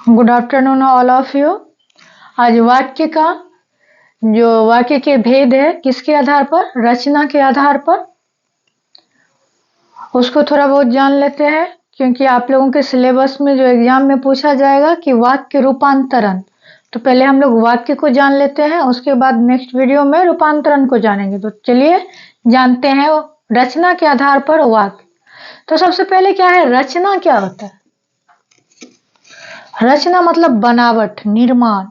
Good afternoon all of you. आज वाक्य के भेद है किसके आधार पर, रचना के आधार पर, उसको थोड़ा बहुत जान लेते हैं, क्योंकि आप लोगों के सिलेबस में जो एग्जाम में पूछा जाएगा कि वाक्य रूपांतरण, तो पहले हम लोग वाक्य को जान लेते हैं, उसके बाद नेक्स्ट वीडियो में रूपांतरण को जानेंगे। तो चलिए जानते हैं रचना के आधार पर वाक्य। तो सबसे पहले क्या है, रचना क्या होता है? रचना मतलब बनावट, निर्माण।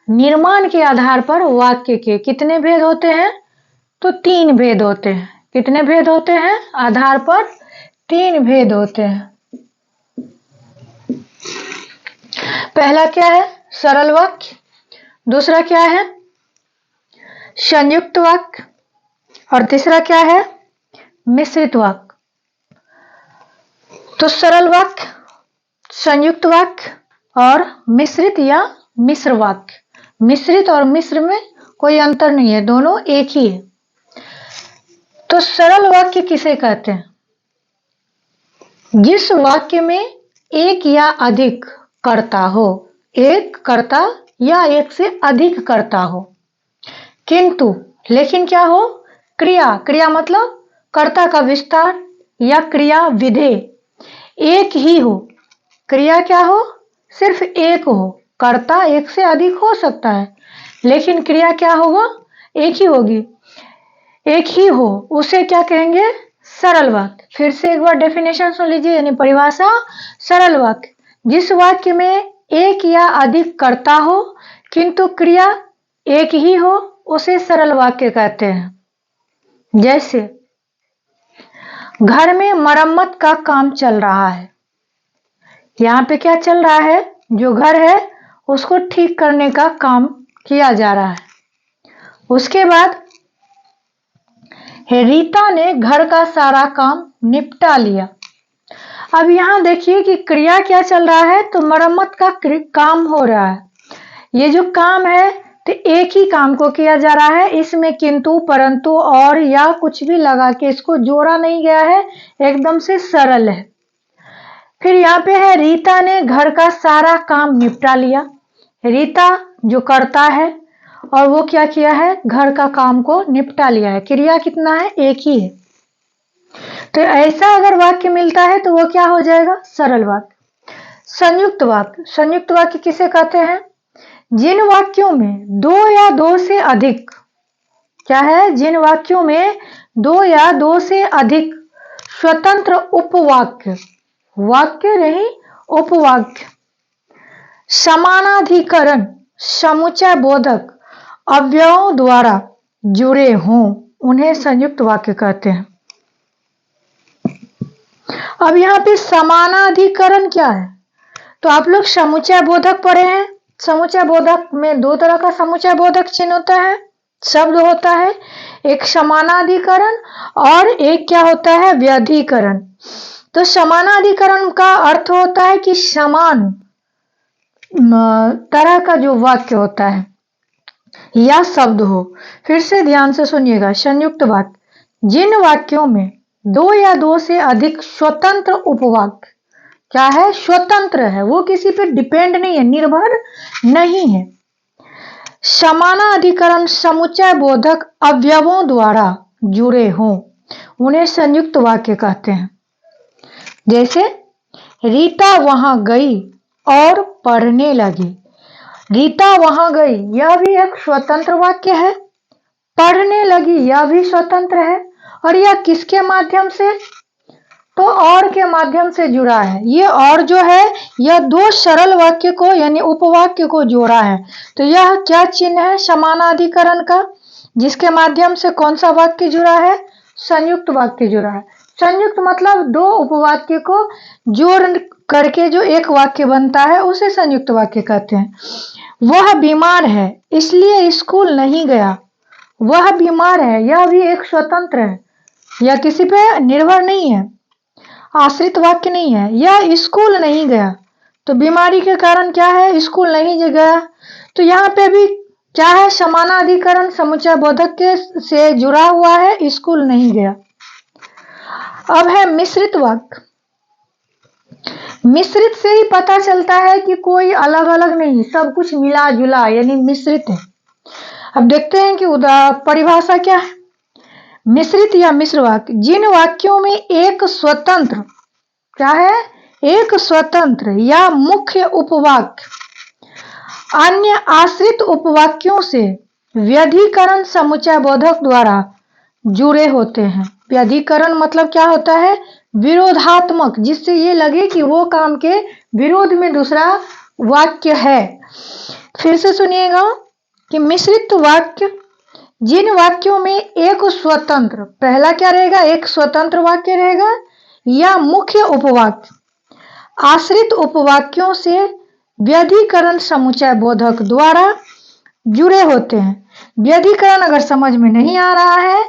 निर्माण के आधार पर वाक्य के कितने भेद होते हैं? तो 3 भेद होते हैं। कितने भेद होते हैं? आधार पर 3 भेद होते हैं। पहला क्या है? सरल वाक्य। दूसरा क्या है? संयुक्त वाक्य। और तीसरा क्या है? मिश्रित वाक्य। तो सरल वाक्य, संयुक्त वाक्य और मिश्रित या मिश्र वाक्य। मिश्रित और मिश्र में कोई अंतर नहीं है, दोनों एक ही है। तो सरल वाक्य किसे कहते हैं? जिस वाक्य में एक या अधिक कर्ता हो, एक कर्ता या एक से अधिक कर्ता हो, किंतु लेकिन क्या हो? क्रिया मतलब कर्ता का विस्तार या क्रिया विधेय एक ही हो। क्रिया क्या हो? सिर्फ एक हो। कर्ता एक से अधिक हो सकता है, लेकिन क्रिया क्या होगा? एक ही होगी, एक ही हो, उसे क्या कहेंगे? सरल वाक्य। फिर से एक बार डेफिनेशन सुन लीजिए, यानी परिभाषा। सरल वाक्य, जिस वाक्य में एक या अधिक कर्ता हो किंतु क्रिया एक ही हो, उसे सरल वाक्य कहते हैं। जैसे घर में मरम्मत का काम चल रहा है। यहाँ पे क्या चल रहा है? जो घर है उसको ठीक करने का काम किया जा रहा है। उसके बाद रीता ने घर का सारा काम निपटा लिया। अब यहाँ देखिए कि क्रिया क्या चल रहा है? तो मरम्मत का काम हो रहा है। ये जो काम है तो एक ही काम को किया जा रहा है, इसमें किंतु, परंतु और या कुछ भी लगा के इसको जोड़ा नहीं गया है, एकदम से सरल है। फिर यहाँ पे है रीता ने घर का सारा काम निपटा लिया। रीता जो करता है और वो क्या किया है? घर का काम को निपटा लिया है। क्रिया कितना है? एक ही है। तो ऐसा अगर वाक्य मिलता है तो वो क्या हो जाएगा? सरल वाक्य। संयुक्त वाक्य, संयुक्त वाक्य किसे कहते हैं? जिन वाक्यों में 2 या 2 से अधिक, क्या है? जिन वाक्यों में 2 या 2 से अधिक स्वतंत्र उपवाक्य, वाक्य नहीं उपवाक्य, समानाधिकरण समुच्चय बोधक अवयवों द्वारा जुड़े हों, उन्हें संयुक्त वाक्य कहते हैं। अब यहाँ पे समानाधिकरण क्या है? तो आप लोग समुच्चय बोधक पढ़े हैं। समुच्चय बोधक में 2 तरह का समुच्चय बोधक चिन्ह होता है, शब्द होता है। एक समानाधिकरण और एक क्या होता है? व्यधिकरण। तो समानाधिकरण का अर्थ होता है कि समान तरह का जो वाक्य होता है या शब्द हो। फिर से ध्यान से सुनिएगा। संयुक्त वाक्य, जिन वाक्यों में 2 या 2 से अधिक स्वतंत्र उपवाक्य, क्या है? स्वतंत्र है, वो किसी पर डिपेंड नहीं है, निर्भर नहीं है। समानाधिकरण समुच्चय बोधक अवयवों द्वारा जुड़े हों, उन्हें संयुक्त वाक्य कहते हैं। जैसे रीता वहां गई और पढ़ने लगी। रीता वहां गई, यह भी एक स्वतंत्र वाक्य है। पढ़ने लगी, यह भी स्वतंत्र है। और यह किसके माध्यम से? तो और के माध्यम से जुड़ा है। ये और जो है, यह 2 सरल वाक्य को यानी उपवाक्य को जोड़ा है। तो यह क्या चिन्ह है? समानाधिकरण का, जिसके माध्यम से कौन सा वाक्य जुड़ा है? संयुक्त वाक्य जुड़ा है। संयुक्त मतलब 2 उपवाक्य को जोड़ करके जो एक वाक्य बनता है, उसे संयुक्त वाक्य कहते हैं। वह बीमार है इसलिए स्कूल नहीं गया। वह बीमार है, यह भी एक स्वतंत्र है, यह किसी पे निर्भर नहीं है, आश्रित वाक्य नहीं है। यह स्कूल नहीं गया, तो बीमारी के कारण क्या है? स्कूल नहीं गया। तो यहाँ पे भी क्या है? समानाधिकरण समुच्चय बोधक के से जुड़ा हुआ है, स्कूल नहीं गया। अब है मिश्रित वाक्य। मिश्रित से ही पता चलता है कि कोई अलग अलग नहीं, सब कुछ मिला जुला यानी मिश्रित है। अब देखते हैं कि परिभाषा क्या है। मिश्रित या मिश्र वाक्य, जिन वाक्यों में एक स्वतंत्र क्या है, एक स्वतंत्र या मुख्य उपवाक्य अन्य आश्रित उपवाक्यों से व्यधिकरण समुच्चय बोधक द्वारा जुड़े होते हैं। व्यधिकरण मतलब क्या होता है, विरोधात्मक, जिससे ये लगे कि वो काम के विरोध में दूसरा वाक्य है। फिर से सुनिएगा कि मिश्रित वाक्य, जिन वाक्यों में एक स्वतंत्र, पहला क्या रहेगा, एक स्वतंत्र वाक्य रहेगा या मुख्य उपवाक्य आश्रित उपवाक्यों से व्यधिकरण समुच्चय बोधक द्वारा जुड़े होते हैं। व्यधिकरण अगर समझ में नहीं आ रहा है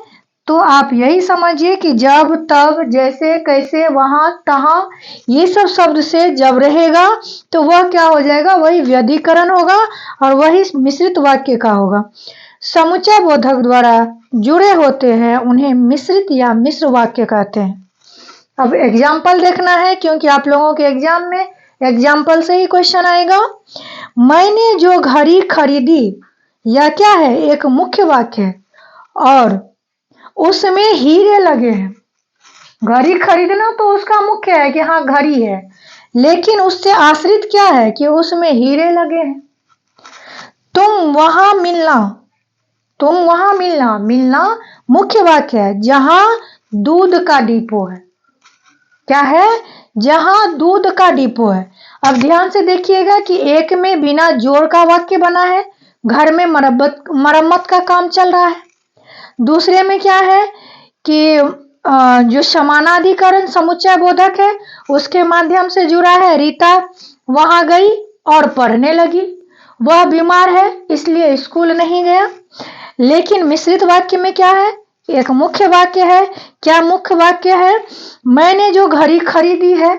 तो आप यही समझिए कि जब तब जैसे कैसे वहां तहां ये सब शब्द से जब रहेगा तो वह क्या हो जाएगा, वही व्यधिकरण होगा और वही मिश्रित वाक्य का होगा। समुच्चय बोधक द्वारा जुड़े होते हैं, उन्हें मिश्रित या मिश्र वाक्य कहते हैं। अब एग्जाम्पल देखना है क्योंकि आप लोगों के एग्जाम में एग्जाम्पल से ही क्वेश्चन आएगा। मैंने जो घड़ी खरीदी, यह क्या है, एक मुख्य वाक्य है और उसमें हीरे लगे हैं। घड़ी खरीदना तो उसका मुख्य है कि हाँ घड़ी है, लेकिन उससे आश्रित क्या है कि उसमें हीरे लगे हैं। तुम वहां मिलना, तुम वहां मिलना, मिलना मुख्य वाक्य है जहां दूध का डिपो है। क्या है, जहां दूध का डिपो है। अब ध्यान से देखिएगा कि एक में बिना जोड़ का वाक्य बना है, घर में मरम्मत का काम चल रहा है। दूसरे में क्या है कि जो समानाधिकरण समुच्चय बोधक है उसके माध्यम से जुड़ा है। रीता वहां गई और पढ़ने लगी, वह बीमार है इसलिए स्कूल नहीं गया। लेकिन मिश्रित वाक्य में क्या है, एक मुख्य वाक्य है। क्या मुख्य वाक्य है, मैंने जो घड़ी खरीदी है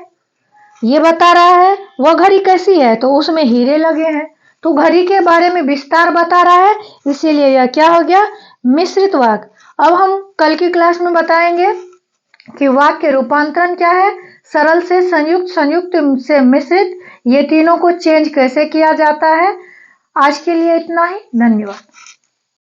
ये बता रहा है। वह घड़ी कैसी है, तो उसमें हीरे लगे हैं, तो घड़ी के बारे में विस्तार बता रहा है, इसीलिए यह क्या हो गया, मिश्रित वाक्य। अब हम कल की क्लास में बताएंगे कि वाक्य रूपांतरण क्या है, सरल से संयुक्त, संयुक्त से मिश्रित, ये तीनों को चेंज कैसे किया जाता है। आज के लिए इतना ही, धन्यवाद।